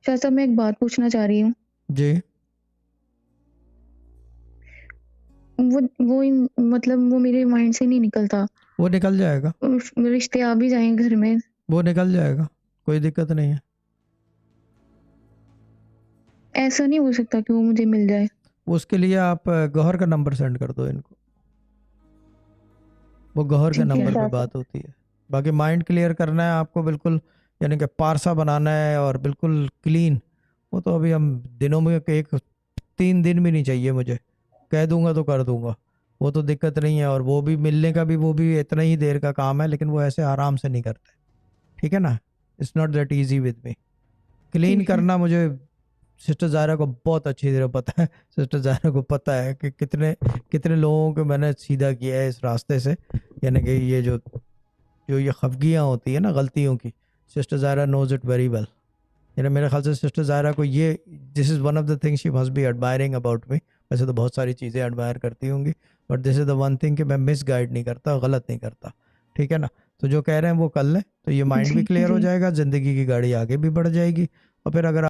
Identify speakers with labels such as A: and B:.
A: शाह साहब मैं एक बात पूछना चाह रही हूँ।
B: जी।
A: मतलब वो मेरे माइंड से नहीं निकलता।
B: वो निकल जाएगा,
A: रिश्ते आ भी जाएँ घर में,
B: वो निकल जाएगा, कोई दिक्कत नहीं है।
A: ऐसा नहीं हो सकता कि वो मुझे मिल जाए।
B: उसके लिए आप गौहर का नंबर सेंड कर दो इनको, वो गौहर के
A: ठीक है
B: नंबर पे
A: शाह साहब।
B: बात होती है। बाकी माइंड क्लियर करना है आपको बिल्कुल, यानी कि पारसा बनाना है और बिल्कुल क्लीन, वो तो अभी हम दिनों में एक 3 दिन भी नहीं चाहिए मुझे, कह दूंगा तो कर दूंगा, वो तो दिक्कत नहीं है। और वो भी मिलने का भी, वो भी इतना ही देर का काम है, लेकिन वो ऐसे आराम से नहीं करते, ठीक है ना। It's not that easy with me. Clean
A: ठीक है।
B: करना मुझे सिस्टर ज़ायरा को बहुत अच्छी तरह पता है। सिस्टर ज़ायरा को पता है कि कितने कितने लोगों को मैंने सीधा किया है इस रास्ते से, यानी कि ये जो जो ये खफगियाँ होती है ना गलतियों की, sister Zaira knows it very well. यानी मेरे ख्याल से सिस्टर ज़ायरा को ये, this is one of the things she must be admiring about me. वैसे तो बहुत सारी चीज़ें एडमायर करती होंगी, but this is the one thing कि मैं मिस गाइड नहीं करता, गलत नहीं करता, ठीक है ना। तो जो कह रहे हैं वो कर लें, तो ये माइंड भी
A: जी,
B: क्लियर हो
A: जी।
B: जाएगा, ज़िंदगी की गाड़ी आगे भी बढ़ जाएगी। और फिर अगर